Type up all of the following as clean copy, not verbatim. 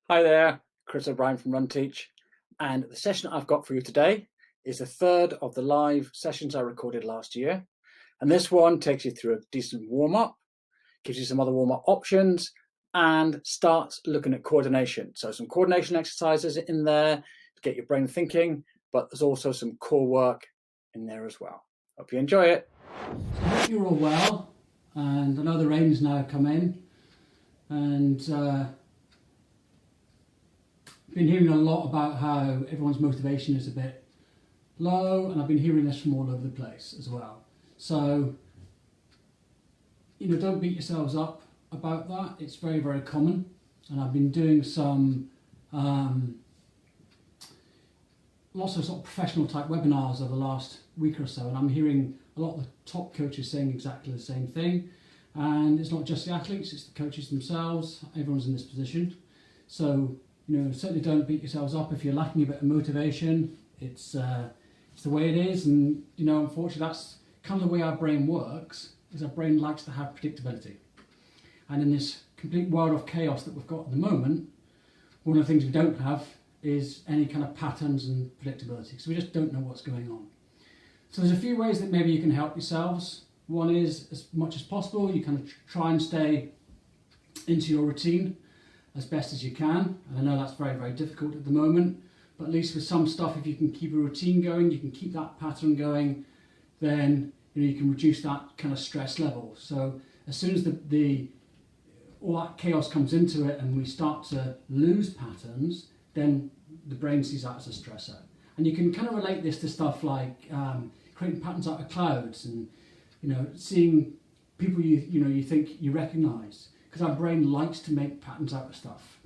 Hi there, Chris O'Brien from Run Teach, and the session I've got for you today is the third of the live sessions I recorded last year. And this one takes you through a decent warm-up, gives you some other warm-up options, and starts looking at coordination. So some coordination exercises in there to get your brain thinking, but there's also some core work in there as well. Hope you enjoy it. I hope you're all well, and I know the rain's now come in, and been hearing a lot about how everyone's motivation is a bit low, and I've been hearing this from all over the place as well. So, don't beat yourselves up about that. It's very, very common, and I've been doing some lots of sort of professional type webinars over the last week or so, and I'm hearing a lot of the top coaches saying exactly the same thing. And it's not just the athletes, it's the coaches themselves. Everyone's in this position. So, certainly don't beat yourselves up if you're lacking a bit of motivation. It's the way it is, and unfortunately that's kind of the way our brain works. Is our brain likes to have predictability, and in this complete world of chaos that we've got at the moment, one of the things we don't have is any kind of patterns and predictability. So we just don't know what's going on. So there's a few ways that maybe you can help yourselves. One is, as much as possible, you kind of try and stay into your routine as best as you can. And I know that's very, very difficult at the moment, but at least with some stuff, if you can keep a routine going, you can keep that pattern going, then you can reduce that kind of stress level. So as soon as all that chaos comes into it and we start to lose patterns, then the brain sees that as a stressor. And you can kind of relate this to stuff like creating patterns out of clouds and seeing people you think you recognise, because our brain likes to make patterns out of stuff.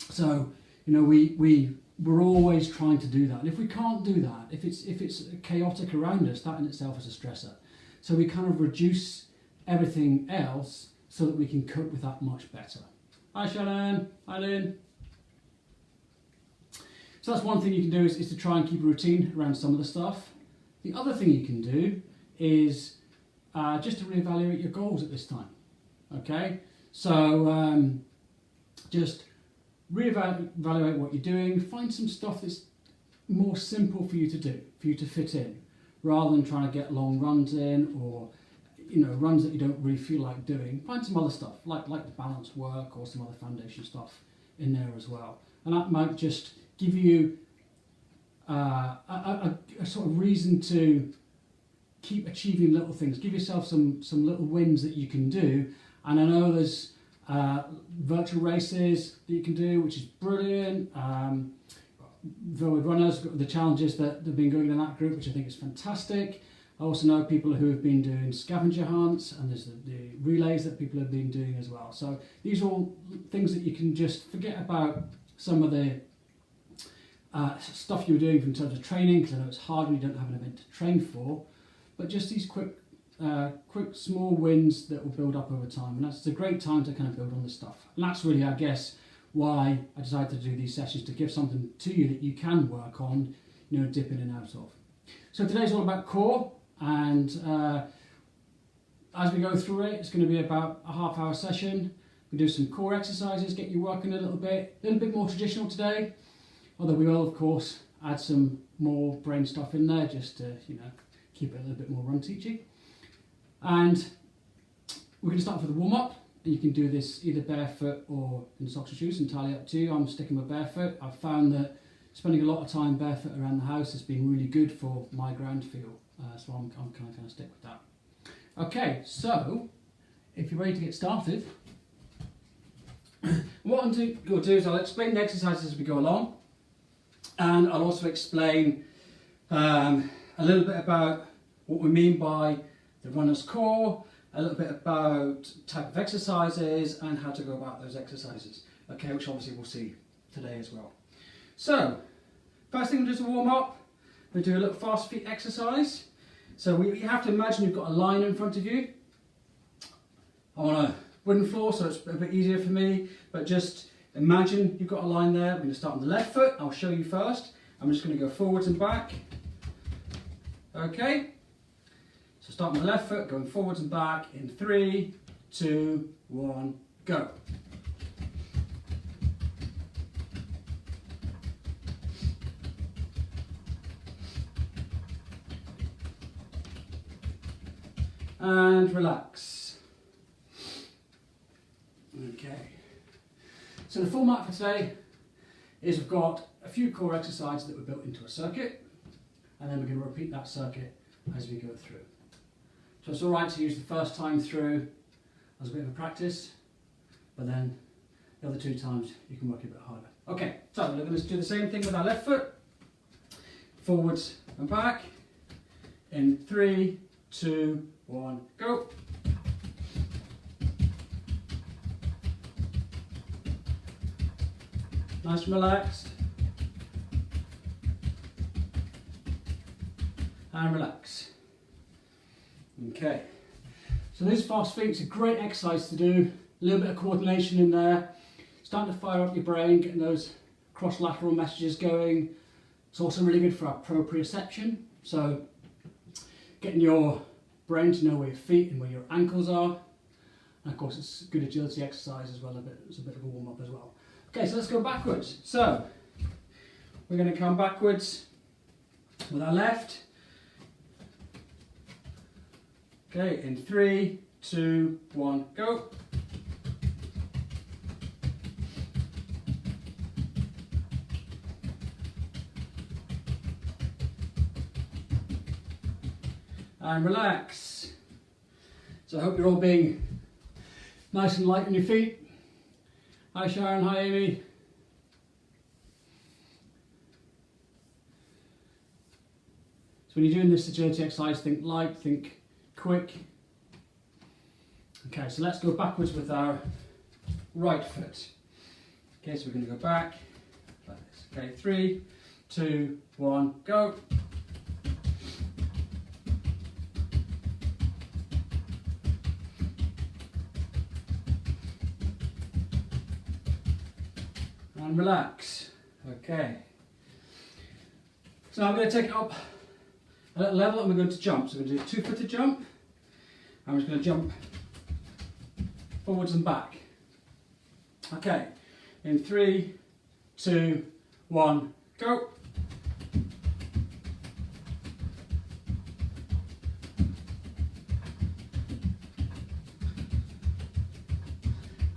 So we're always trying to do that, and if we can't do that, if it's chaotic around us, that in itself is a stressor. So we kind of reduce everything else so that we can cope with that much better. Hi Shannon, hi Lynn. So that's one thing you can do is to try and keep a routine around some of the stuff. The other thing you can do is just to reevaluate your goals at this time. Okay, so just reevaluate what you're doing. Find some stuff that's more simple for you to do, for you to fit in, rather than trying to get long runs in or runs that you don't really feel like doing. Find some other stuff like the balance work or some other foundation stuff in there as well, and that might just give you a sort of reason to keep achieving little things. Give yourself some little wins that you can do. And I know there's virtual races that you can do, which is brilliant. With runners, the challenges that have been going in that group, which I think is fantastic. I also know people who have been doing scavenger hunts, and there's the relays that people have been doing as well. So these are all things that you can just forget about some of the stuff you're doing in terms of training, because I know it's hard when you don't have an event to train for, but just these quick small wins that will build up over time, and that's a great time to kind of build on this stuff. And that's really, I guess, why I decided to do these sessions, to give something to you that you can work on, dip in and out of. So today's all about core, and as we go through it, it's going to be about a half-hour session. We do some core exercises, get you working a little bit more traditional today. Although we will, of course, add some more brain stuff in there just to, keep it a little bit more run teaching. And we're going to start with a warm-up. You can do this either barefoot or in socks and shoes, entirely up to you. I'm sticking with barefoot. I've found that spending a lot of time barefoot around the house has been really good for my ground feel. So I'm kind of stick with that. Okay, so if you're ready to get started, what I'm going to do is I'll explain the exercises as we go along. And I'll also explain a little bit about what we mean by the runner's core, a little bit about type of exercises and how to go about those exercises, okay, which obviously we'll see today as well. So, first thing we'll do is a warm up. We'll do a little fast feet exercise. So you have to imagine you've got a line in front of you. I'm on a wooden floor, so it's a bit easier for me, but just imagine you've got a line there. We're going to start on the left foot. I'll show you first. I'm just going to go forwards and back. Okay. So start on the left foot, going forwards and back in 3, 2, 1, go. and relax. Okay, so the format for today is we've got a few core exercises that were built into a circuit, and then we're going to repeat that circuit as we go through. So it's alright to use the first time through as a bit of a practice, but then the other 2 times you can work a bit harder. Okay, so we're going to do the same thing with our left foot. Forwards and back. In 3, 2, 1, go. Nice and relaxed. And relax. Okay. So these fast feet is a great exercise to do. A little bit of coordination in there. Starting to fire up your brain, getting those cross-lateral messages going. It's also really good for our proprioception. So getting your brain to know where your feet and where your ankles are. And of course it's good agility exercise as well, it's a bit of a warm-up as well. Okay, so let's go backwards. So we're going to come backwards with our left. Okay, in 3, 2, 1, go. And relax. So I hope you're all being nice and light on your feet. Hi Sharon, hi Amy. So when you're doing this agility exercise, think light, think quick. Okay, so let's go backwards with our right foot. Okay, so we're going to go back like this. Okay, 3, 2, 1, go. And relax. Okay. So now I'm going to take it up a little level and we're going to jump. So we're going to do a 2-footed jump. I'm just going to jump forwards and back. Okay. In 3, 2, 1, go.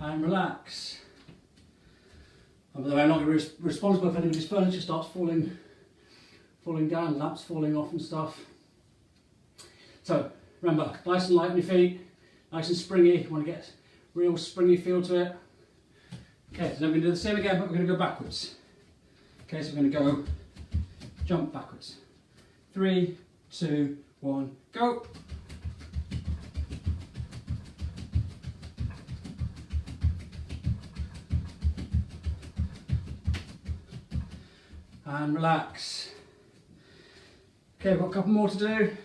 And relax. Although I'm not going to be responsible if anybody's furniture starts falling down, laps falling off and stuff. So remember, nice and light on your feet, nice and springy. You want to get real springy feel to it. Okay, so then we're going to do the same again, but we're going to go backwards. Okay, so we're going to go jump backwards. 3, 2, 1, go. And relax. Okay, we've got a couple more to do.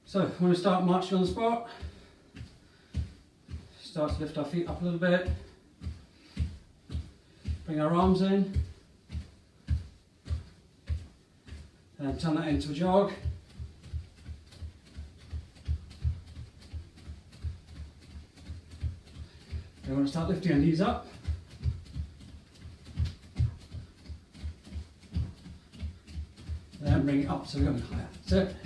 So, we're going to start marching on the spot. Start to lift our feet up a little bit. Bring our arms in. And turn that into a jog. We want to start lifting our knees up. And then bring it up so we're going higher. That's it.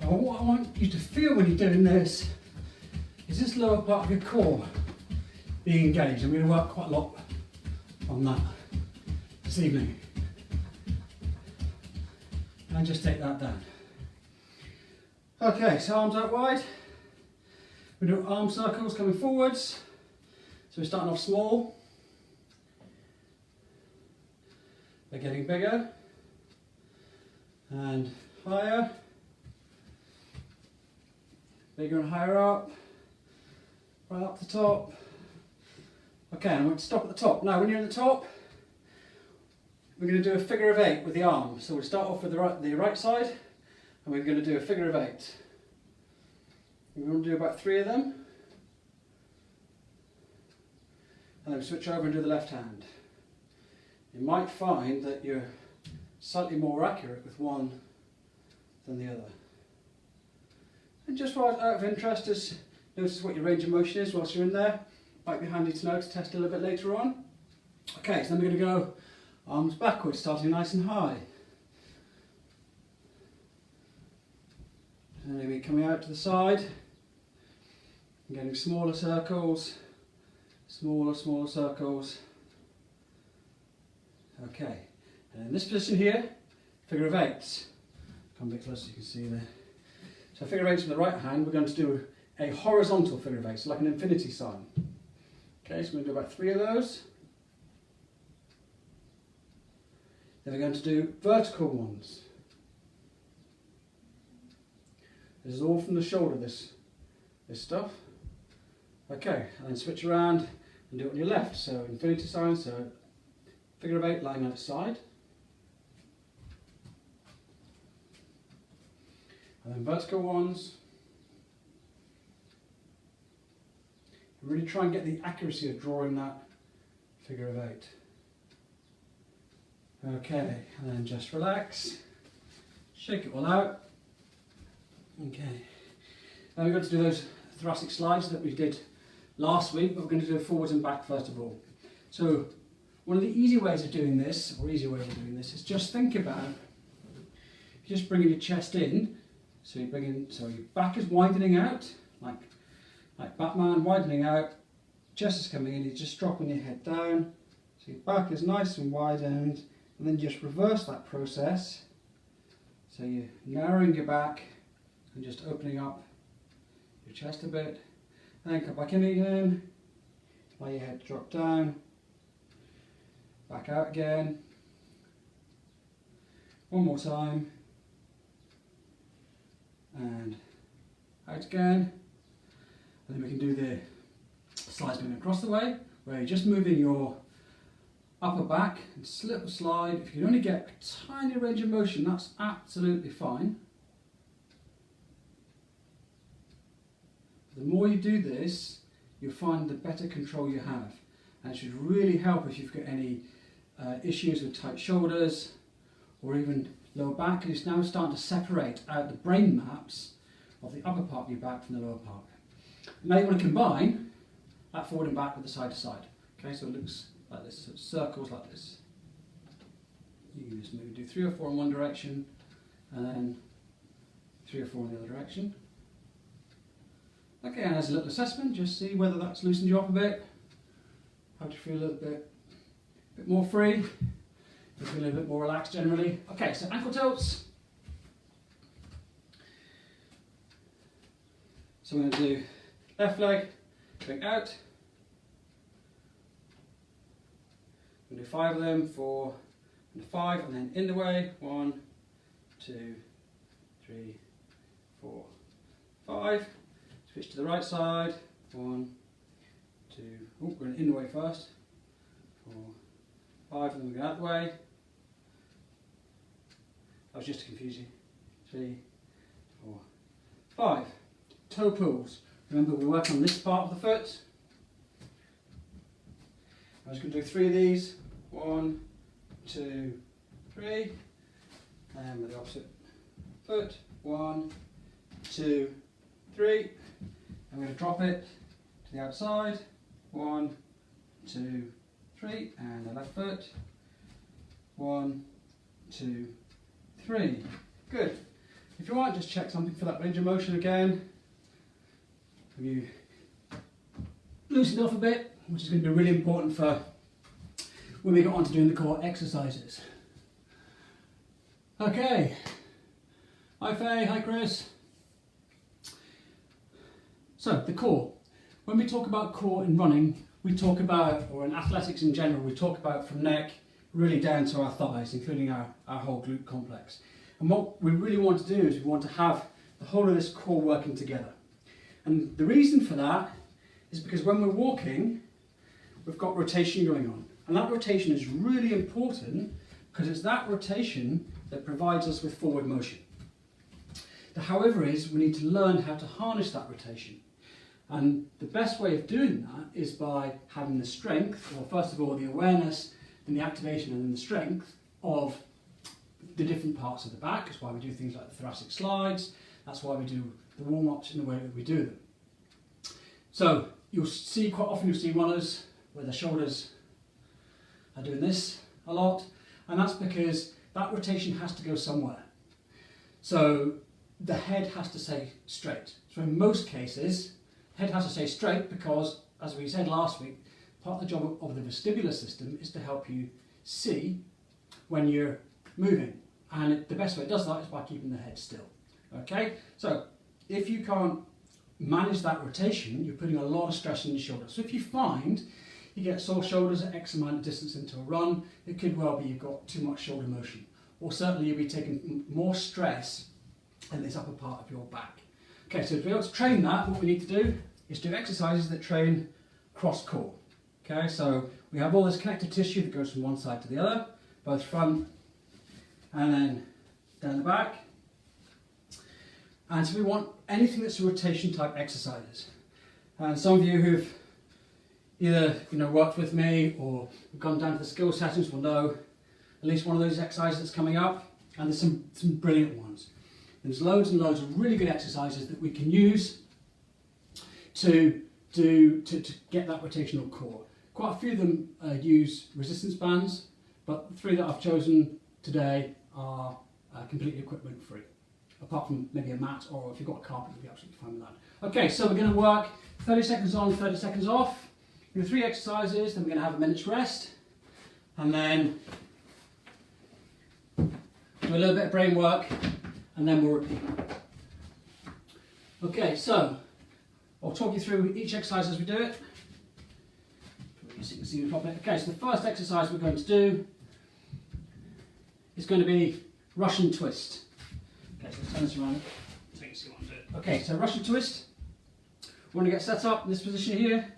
Now what I want you to feel when you're doing this is this lower part of your core being engaged. I'm going to work quite a lot on that this evening. And just take that down. Okay, so arms out wide. We do arm circles coming forwards. So we're starting off small. They're getting bigger and higher. Bigger and higher up. Right up the top. Okay, and I'm going to stop at the top. Now when you're at the top, we're going to do a figure of 8 with the arm. So we'll start off with the right side. And we're going to do a figure of 8. We're going to do about 3 of them. And then switch over and do the left hand. You might find that you're slightly more accurate with one than the other. And just out of interest, just notice what your range of motion is whilst you're in there. Might be handy to know to test a little bit later on. Okay, so then we're going to go arms backwards, starting nice and high. And then we're coming out to the side, and getting smaller circles, smaller circles. Okay, and in this position here, figure of eights. Come a bit closer so you can see there. So figure of eights with the right hand, we're going to do a horizontal figure of eights, like an infinity sign. Okay, so we're going to do about 3 of those. Then we're going to do vertical ones. This is all from the shoulder, this stuff. Okay, and then switch around and do it on your left. So infinity sign, so figure of 8 lying outside. And then vertical ones. And really try and get the accuracy of drawing that figure of 8. Okay, and then just relax, shake it all out. Okay, now we're going to do those thoracic slides that we did last week, but we're going to do forwards and back first of all. So one of the easy ways of doing this, is just think about, just bringing your chest in, so you bring in, so your back is widening out, like Batman, widening out, chest is coming in, you're just dropping your head down, so your back is nice and widened, and then just reverse that process, so you're narrowing your back, and just opening up your chest a bit, and then come back in again, allow your head to drop down, back out again, one more time, and out again, and then we can do the slides moving across the way, where you're just moving your upper back and slip a slide. If you can only get a tiny range of motion, that's absolutely fine. The more you do this, you'll find the better control you have, and it should really help if you've got any issues with tight shoulders or even lower back, because it's now starting to separate out the brain maps of the upper part of your back from the lower part. Now you want to combine that forward and back with the side to side. Okay, so it looks like this, so circles like this. You can just maybe do 3 or 4 in one direction, and then 3 or 4 in the other direction. Okay, and as a little assessment, just see whether that's loosened you up a bit. How do you feel a little bit more free? You feel a little bit more relaxed generally. Okay, so ankle tilts. So we're going to do left leg, going out. We're going to do 5 of them, 4 and 5, and then in the way. 1, 2, 3, 4, 5. Switch to the right side. 1, 2. Oh, we're going in the way first. 4, 5, and then we go out the way. That was just to confuse you. 3, 4, 5. Toe pulls. Remember, we work on this part of the foot. I'm just going to do 3 of these. 1, 2, 3. And with the opposite foot. 1, 2, 3. I'm going to drop it to the outside. 1, 2, 3. And the left foot. 1, 2, 3. Good. If you want, just check something for that range of motion again. Have you loosened off a bit, which is going to be really important for when we get on to doing the core exercises. Okay. Hi Faye, hi Chris. So, the core. When we talk about core in running, we talk about, or in athletics in general, we talk about from neck really down to our thighs, including our whole glute complex. And what we really want to do is we want to have the whole of this core working together. And the reason for that is because when we're walking, we've got rotation going on. And that rotation is really important because it's that rotation that provides us with forward motion. The however is we need to learn how to harness that rotation. And the best way of doing that is by having the strength, or first of all the awareness and the activation and then the strength of the different parts of the back. That's why we do things like the thoracic slides. That's why we do the warm-ups in the way that we do them. So you'll see, quite often you'll see runners where their shoulders are doing this a lot, and that's because that rotation has to go somewhere. So the head has to stay straight. So in most cases, head has to stay straight because, as we said last week, part of the job of the vestibular system is to help you see when you're moving. And the best way it does that is by keeping the head still. Okay, so if you can't manage that rotation, you're putting a lot of stress on your shoulders. So if you find you get sore shoulders at X amount of distance into a run, it could well be you've got too much shoulder motion. Or certainly you'll be taking more stress in this upper part of your back. Okay, so to be able to train that, what we need to do is do exercises that train cross core. Okay, so we have all this connective tissue that goes from one side to the other, both front and then down the back. And so we want anything that's a rotation type exercises. And some of you who've either worked with me or gone down to the skill sessions will know at least one of those exercises that's coming up, and there's some brilliant ones. There's loads and loads of really good exercises that we can use to get that rotational core. Quite a few of them use resistance bands, but the 3 that I've chosen today are completely equipment free, apart from maybe a mat, or if you've got a carpet, you'll be absolutely fine with that. Okay, so we're going to work 30 seconds on, 30 seconds off. We do 3 exercises, then we're going to have a minute's rest, and then do a little bit of brain work, and then we'll repeat. Okay, so I'll talk you through each exercise as we do it, so you can see me properly. Okay, so the first exercise we're going to do is going to be Russian twist. Okay, so let's turn this around so you can see what I'm doing. Okay, so Russian twist. We want to get set up in this position here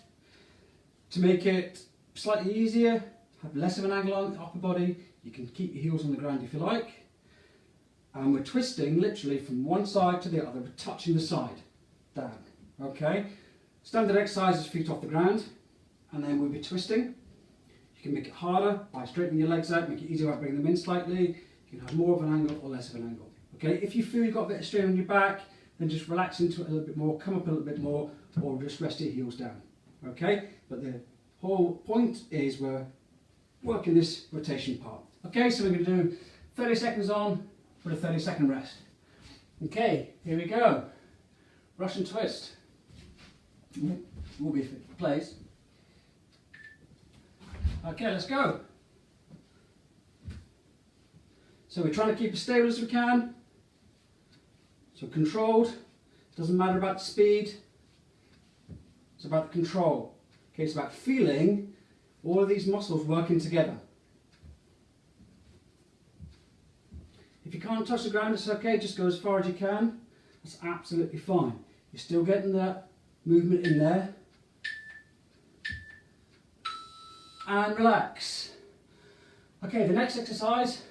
to make it slightly easier, have less of an angle on the upper body. You can keep your heels on the ground if you like. And we're twisting literally from one side to the other, we're touching the side down. Okay, standard exercise is feet off the ground, and then we'll be twisting. You can make it harder by straightening your legs out, make it easier by bringing them in slightly. You can have more of an angle or less of an angle. Okay, if you feel you've got a bit of strain on your back, then just relax into it a little bit more, come up a little bit more, or just rest your heels down. Okay, but the whole point is we're working this rotation part. Okay, so we're going to do 30 seconds on with a 30-second rest. Okay, here we go. Russian twist. Will be if it plays. Okay, let's go. So we're trying to keep as stable as we can. So controlled. It doesn't matter about the speed. It's about the control. Okay, it's about feeling all of these muscles working together. If you can't touch the ground, it's okay. Just go as far as you can. That's absolutely fine. You're still getting that movement in there. And relax. Okay, the next exercise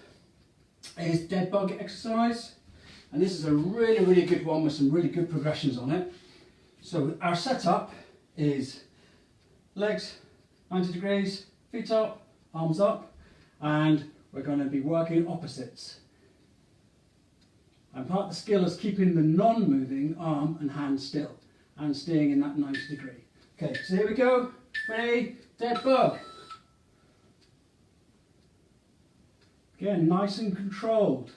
is dead bug exercise. And this is a really, really good one with some really good progressions on it. So our setup is legs 90 degrees, feet up, arms up, and we're going to be working opposites. And part of the skill is keeping the non-moving arm and hand still and staying in that 90 degree. Okay, so here we go. Ready? Dead bug. Again, nice and controlled.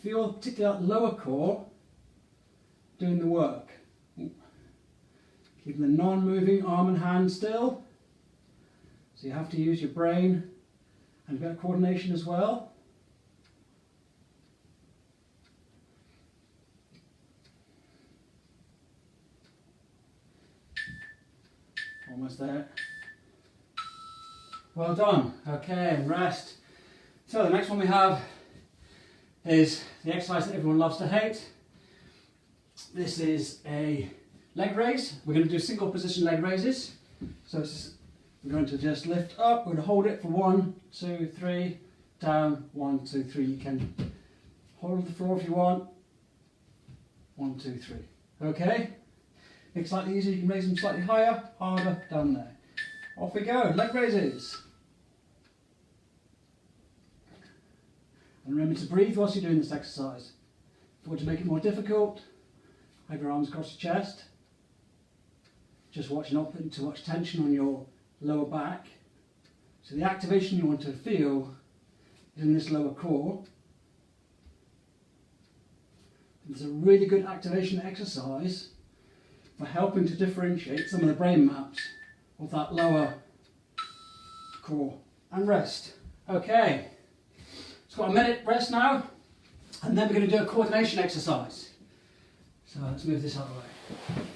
Feel particularly that lower core doing the work. Keeping the non-moving arm and hand still. So you have to use your brain and a bit of coordination as well. Almost there. Well done. Okay, and rest. So the next one we have is the exercise that everyone loves to hate. This is a leg raise. We're going to do single position leg raises. So we're going to just lift up. We're going to hold it for 1, 2, 3, down, 1, 2, 3. You can hold the floor if you want. 1, 2, 3. Okay. Make it slightly easier. You can raise them slightly higher, harder, down there. Off we go. Leg raises. And remember to breathe whilst you're doing this exercise. If you want to make it more difficult, have your arms across your chest. Just watch not putting too much tension on your lower back. So the activation you want to feel is in this lower core. It's a really good activation exercise for helping to differentiate some of the brain maps of that lower core. And rest. Okay, it's got a minute rest now, and then we're going to do a coordination exercise. So let's move this out of the way.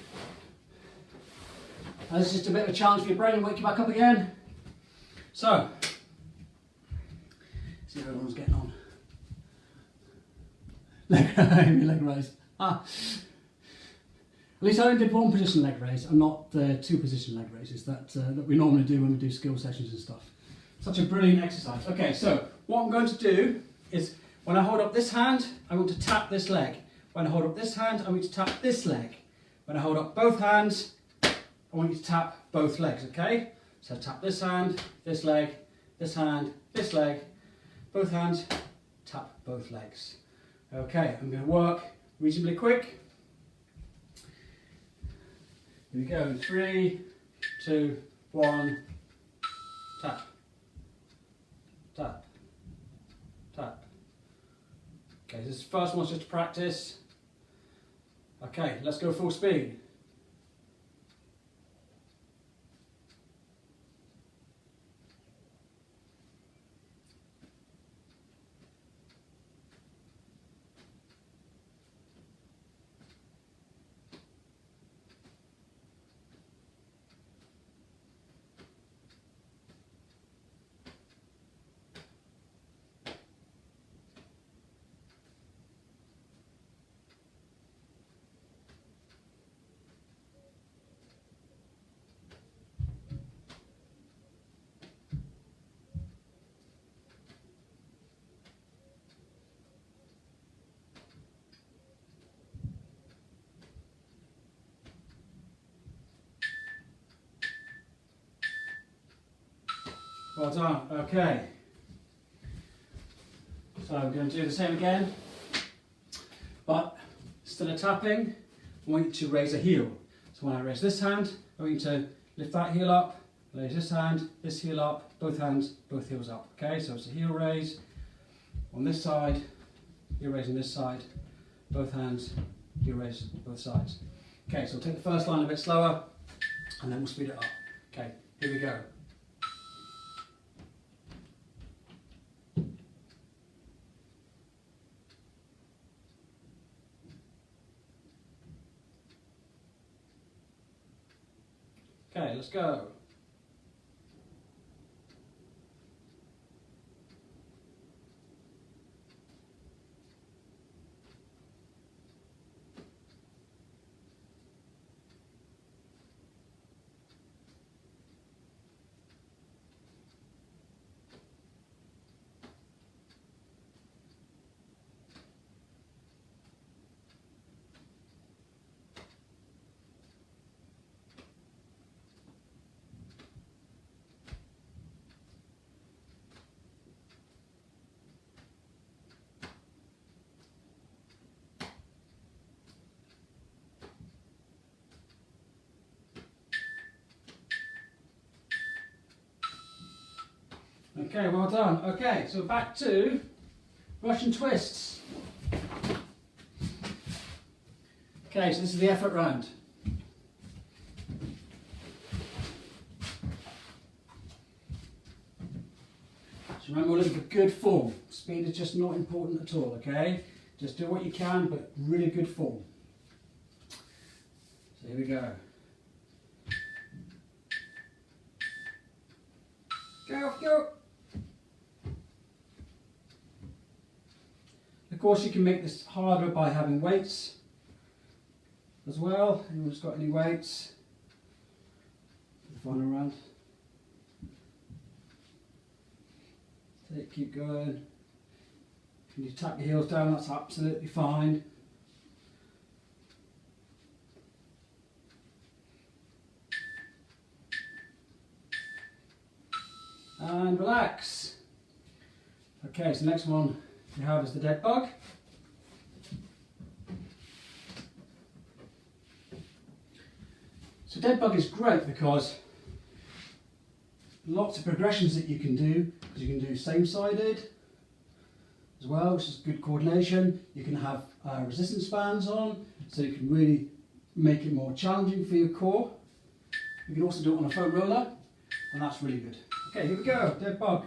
And this is just a bit of a challenge for your brain and wake you back up again. So, see how everyone's getting on. Leg raise. At least I only did one position leg raise and not the two position leg raises that we normally do when we do skill sessions and stuff. Such a brilliant exercise. Okay, so what I'm going to do is when I hold up this hand, I want to tap this leg. When I hold up this hand, I want to tap this leg. When I hold up both hands, I want you to tap both legs, okay? So tap this hand, this leg, this hand, this leg, both hands, tap both legs. Okay, I'm going to work reasonably quick. Here we go, 3, 2, 1, tap, tap, tap. Okay, this first one's just to practice. Okay, let's go full speed. Well done, okay. So I'm going to do the same again, but instead of tapping, I want you to raise a heel. So when I raise this hand, I want you to lift that heel up, raise this hand, this heel up, both hands, both heels up. Okay, so it's a heel raise on this side, heel raise on this side, both hands, heel raise both sides. Okay, so I'll take the first line a bit slower, and then we'll speed it up. Okay, here we go. Okay, let's go. Okay, well done. Okay, so back to Russian twists. Okay, so this is the effort round. So remember, we're looking for good form. Speed is just not important at all, okay? Just do what you can, but really good form. So here we go. Go, go! Of course, you can make this harder by having weights as well. Anyone who's got any weights? Fun around. Keep going. Can you tap your heels down? That's absolutely fine. And relax. Okay, so the next one you have is the dead bug. So dead bug is great because lots of progressions that you can do, because you can do same-sided as well, which is good coordination. You can have resistance bands on, so you can really make it more challenging for your core. You can also do it on a foam roller, and that's really good. Okay, here we go, dead bug.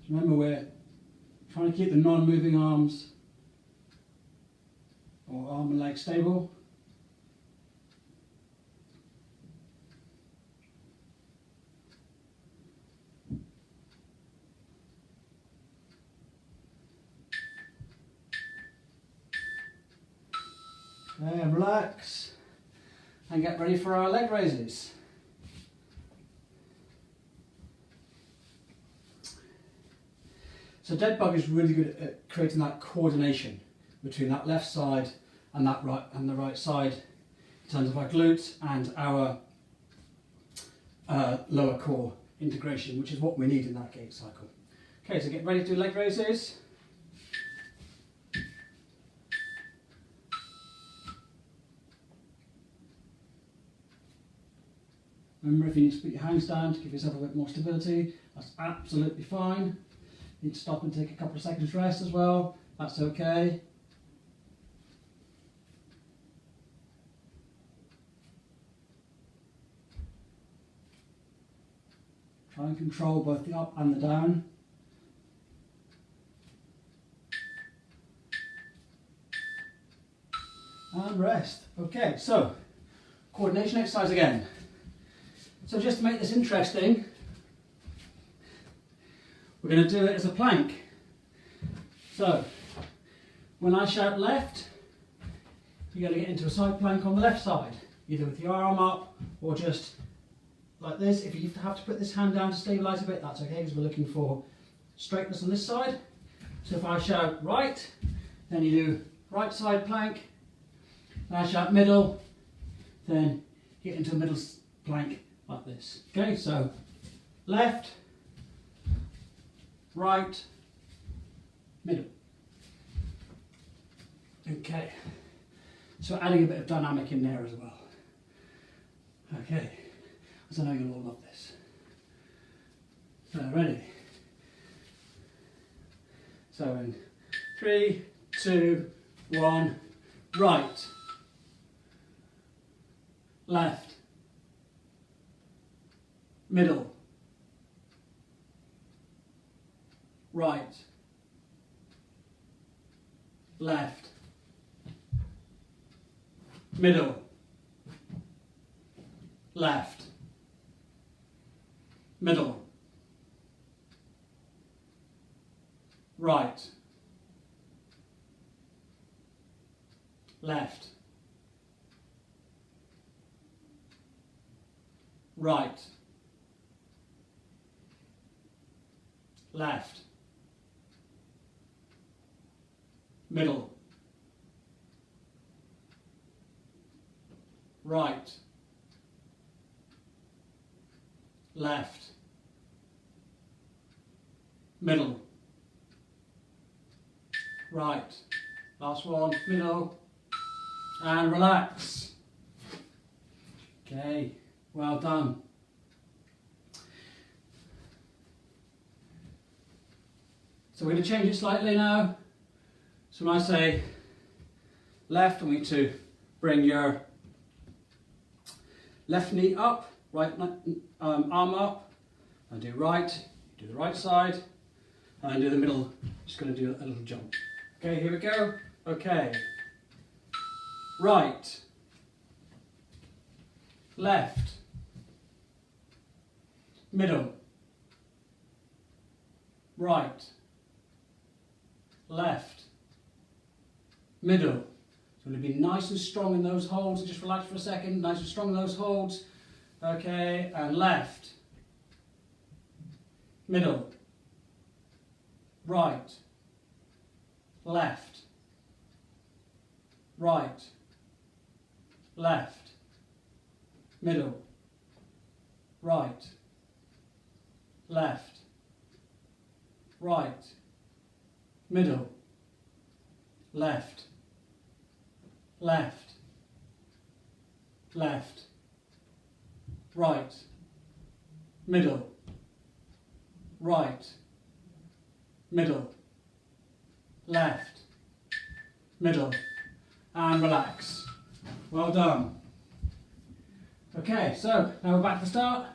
Remember, we're trying to keep the non-moving arms or arm and leg stable. Okay, and relax and get ready for our leg raises. So dead bug is really good at creating that coordination between that left side and that right and the right side in terms of our glutes and our lower core integration, which is what we need in that gait cycle. Okay, so get ready to do leg raises. Remember, if you need to put your hands down to give yourself a bit more stability, that's absolutely fine. You need to stop and take a couple of seconds rest as well, that's okay. Try and control both the up and the down. And rest. Okay, so coordination exercise again. So just to make this interesting, we're going to do it as a plank. So when I shout left, you're going to get into a side plank on the left side, either with your arm up or just like this. If you have to put this hand down to stabilise a bit, that's okay, because we're looking for straightness on this side. So if I shout right, then you do right side plank. And I shout middle, then get into a middle plank like this. Okay, so left, right, middle. Okay, so adding a bit of dynamic in there as well. Okay, as I know you'll all love this. So ready? So in 3, 2, 1, right, left, middle, right, left, middle, left, middle, right, left, right, left, middle, right, left, middle, right, last one, middle, and relax. Okay, well done. So we're going to change it slightly now. So when I say left, I want you to bring your left knee up, right arm up, and do right, do the right side, and do the middle, just going to do a little jump. Okay, here we go. Okay, right, left, middle, right, left, middle. So we're going to be nice and strong in those holds. Just relax for a second. Nice and strong in those holds. Okay, and left, middle, right, left, right, left, middle, right, left, right, middle, left, left, left, right, middle, right, middle, left, middle, and relax. Well done. Okay, so now we're back to the start.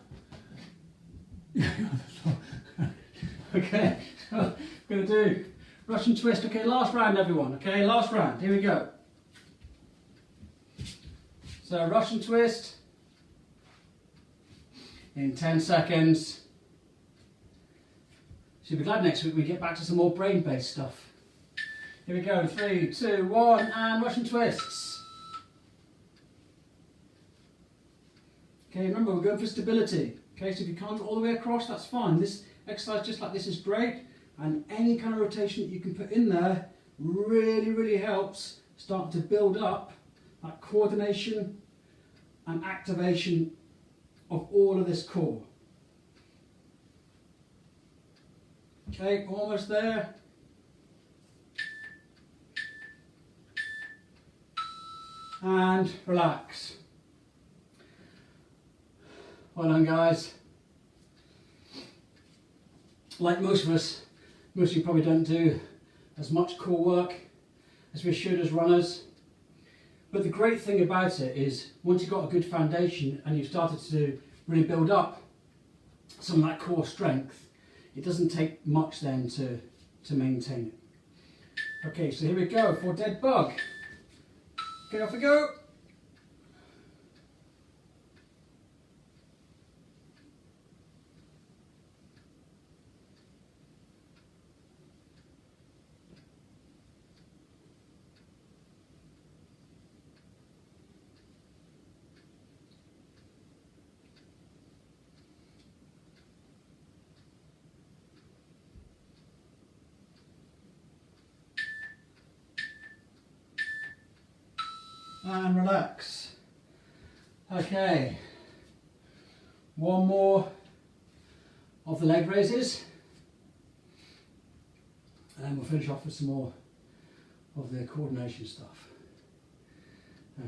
Okay, so we're going to do Russian twist. Okay, last round everyone. Okay, last round. Here we go. So Russian twist in 10 seconds. So you'll be glad next week we get back to some more brain-based stuff. Here we go, 3, 2, 1, and Russian twists. Okay, remember we're going for stability. Okay, so if you can't go all the way across, that's fine. This exercise just like this is great, and any kind of rotation that you can put in there really, really helps start to build up that coordination and activation of all of this core. Okay, almost there. And relax. Well done, guys. Like most of us, most of you probably don't do as much core work as we should as runners. But the great thing about it is once you've got a good foundation and you've started to really build up some of that core strength, it doesn't take much then to maintain it. Okay, so here we go for dead bug. Okay, off we go. And relax. Okay, one more of the leg raises, and then we'll finish off with some more of the coordination stuff.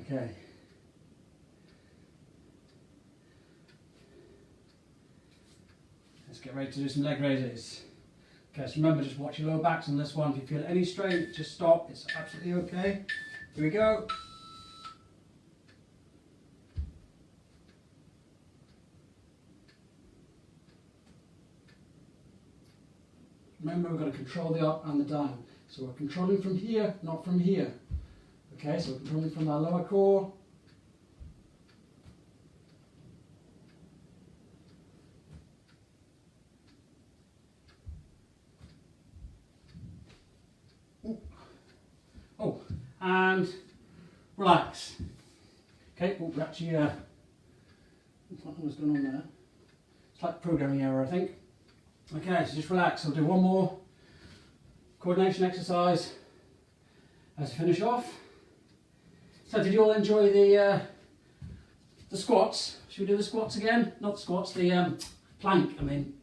Okay. Let's get ready to do some leg raises. Okay, so remember, just watch your lower backs on this one. If you feel any strain, just stop. It's absolutely okay. Here we go. Remember, we're going to control the up and the down. So we're controlling from here, not from here. Okay, so we're controlling from our lower core. Oh, and relax. Okay, oh, we're actually, what's going on there? It's like programming error, I think. Okay, so just relax. I'll do one more coordination exercise as we finish off. So did you all enjoy the squats? Should we do the squats again? Not the squats, the plank, I mean.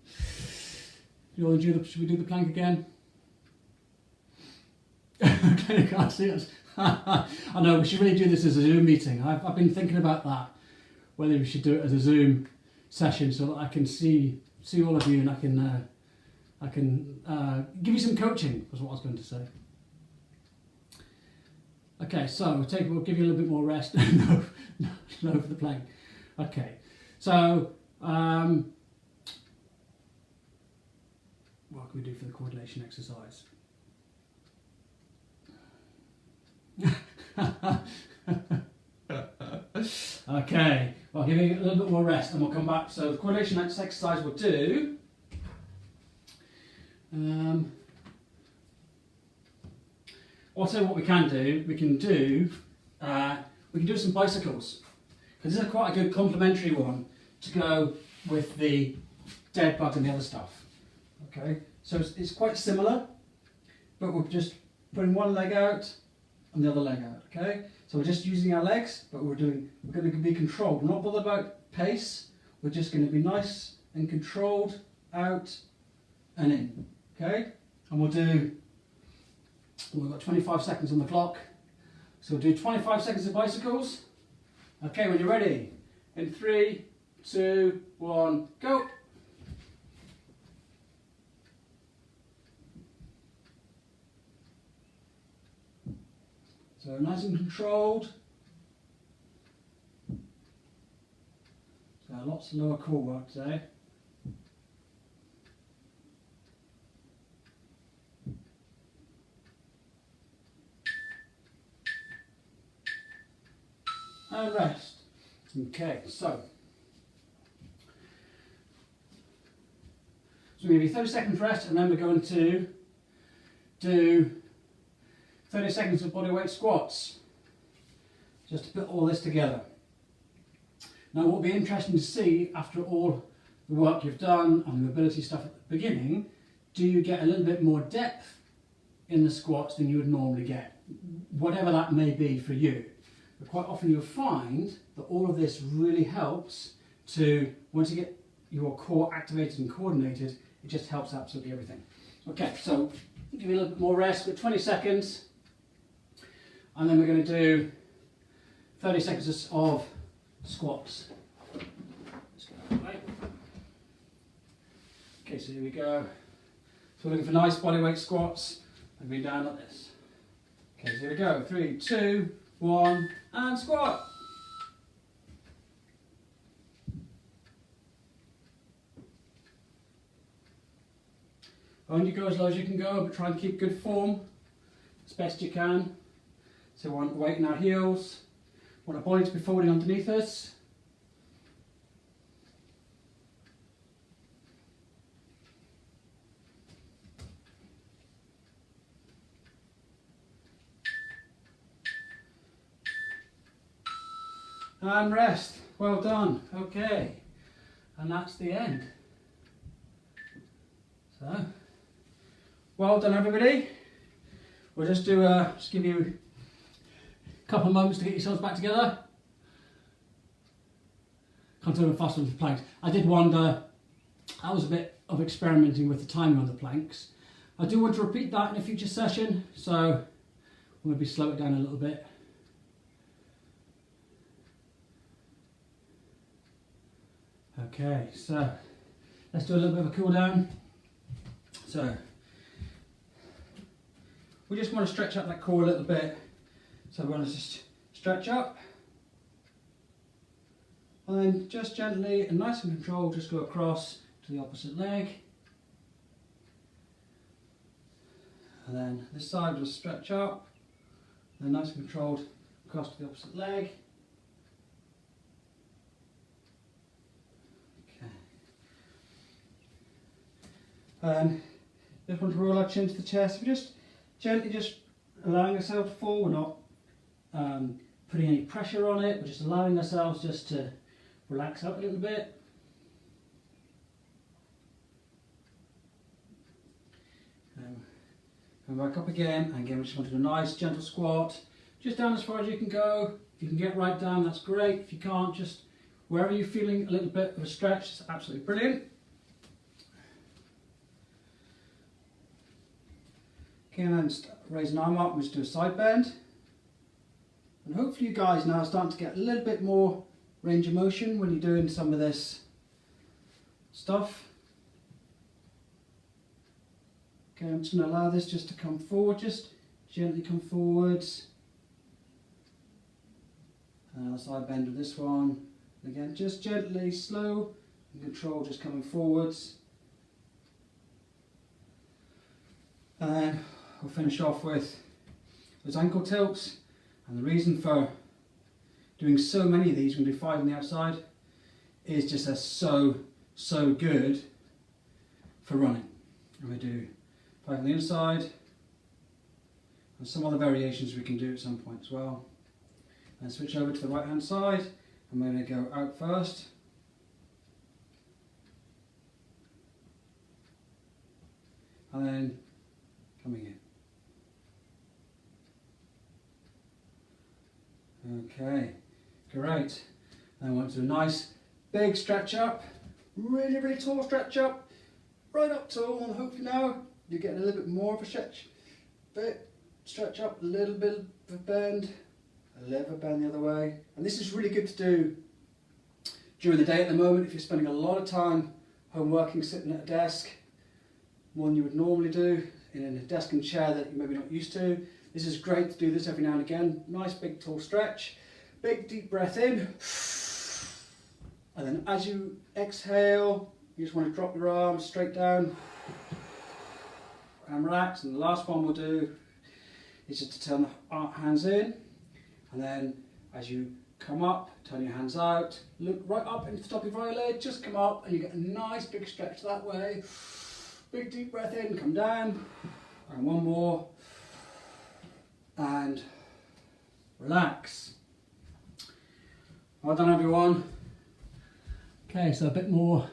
You all enjoy should we do the plank again? Okay, you can't see us. I know, we should really do this as a Zoom meeting. I've been thinking about that, whether we should do it as a Zoom session so that I can see all of you and I can give you some coaching, was what I was going to say. Okay, so we'll give you a little bit more rest. no for the plank. Okay, so what can we do for the coordination exercise? Okay, well, I'll give you a little bit more rest and we'll come back. So the coordination exercise we'll do. Also, what we can do some bicycles, because this is quite a good complementary one to go with the dead bug and the other stuff. Okay, so it's quite similar, but we're just putting one leg out and the other leg out. Okay, so we're just using our legs, but we're going to be controlled. We're not bothered about pace. We're just going to be nice and controlled, out and in. Okay, and we've got 25 seconds on the clock. So we'll do 25 seconds of bicycles. Okay, when you're ready, in 3, 2, 1, go. So nice and controlled. So lots of lower core work today. And rest. Okay, so we're going to do 30 seconds rest, and then we're going to do 30 seconds of bodyweight squats, just to put all this together. Now what will be interesting to see after all the work you've done and the mobility stuff at the beginning, do you get a little bit more depth in the squats than you would normally get, whatever that may be for you. But quite often you'll find that all of this really helps to, once you get your core activated and coordinated, it just helps absolutely everything. Okay, so give you a little bit more rest, we've got 20 seconds, and then we're going to do 30 seconds of squats. Okay, so here we go. So we're looking for nice bodyweight squats, and be down like this. Okay, so here we go. 3, 2, 1, and squat. Only go as low as you can go, but try and keep good form as best you can. So we want weight in our heels, we want our body to be folding underneath us. And rest. Well done. Okay. And that's the end. So, well done everybody. We'll just give you a couple of moments to get yourselves back together. Can't do it faster with the planks. I did wonder, that was a bit of experimenting with the timing on the planks. I do want to repeat that in a future session, so we'll maybe slow it down a little bit. Okay, so let's do a little bit of a cool down. So we just want to stretch up that core a little bit. So we want to just stretch up, and then just gently and nice and controlled, just go across to the opposite leg. And then this side will stretch up, and then nice and controlled across to the opposite leg. And just want to roll our chin to the chest. We're just gently allowing ourselves to fall. We're not putting any pressure on it. We're just allowing ourselves just to relax out a little bit. Come back up again, and again we just want to do a nice gentle squat. Just down as far as you can go. If you can get right down, that's great. If you can't, just wherever you're feeling a little bit of a stretch, it's absolutely brilliant. Okay, and then raise an arm up, and just do a side bend. And hopefully you guys now are starting to get a little bit more range of motion when you're doing some of this stuff. Okay, I'm just going to allow this just to come forward, just gently come forwards. And a side bend with this one. And again, just gently, slow and control, just coming forwards. And then we'll finish off with those ankle tilts. And the reason for doing so many of these, we're going to do 5 on the outside, is just they're so good for running. And we do 5 on the inside, and some other variations we can do at some point as well. And switch over to the right hand side. I'm going to go out first. And then coming in. Okay, great. Then I want to do a nice big stretch up, really tall stretch up, right up tall, and hopefully now you're getting a little bit more of a stretch. Stretch up, a little bit of a bend, a little bend the other way. And this is really good to do during the day at the moment if you're spending a lot of time home working, sitting at a desk, more than you would normally do, in a desk and chair that you're maybe not used to. This is great to do this every now and again. Nice big tall stretch. Big deep breath in. And then as you exhale, you just want to drop your arms straight down and relax. And the last one we'll do is just to turn the hands in. And then as you come up, turn your hands out, look right up into the top of your eyelid, just come up and you get a nice big stretch that way. Big deep breath in, come down, and one more, and relax. Well done everyone. Okay, so a bit more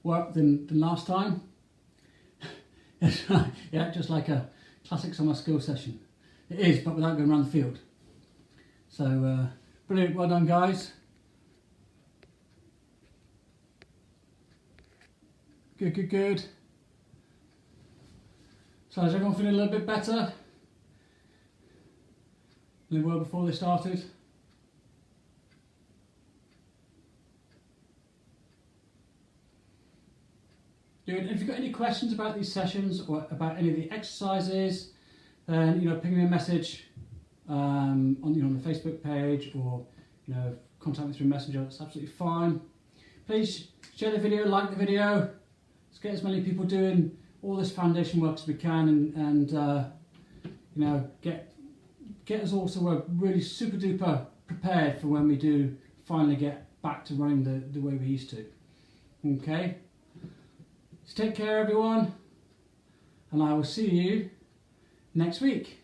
work than last time. Yeah, just like a classic summer school session. It is, but without going around the field. So, brilliant, well done guys. Good, good, good. So is everyone feeling a little bit better than they were before they started? Good. If you've got any questions about these sessions or about any of the exercises, then ping me a message on the Facebook page, or contact me through Messenger. That's absolutely fine. Please share the video, like the video. Let's get as many people doing all this foundation work as we can, and get us all so we're really super duper prepared for when we do finally get back to running the way we used to. Okay, so take care everyone, and I will see you next week.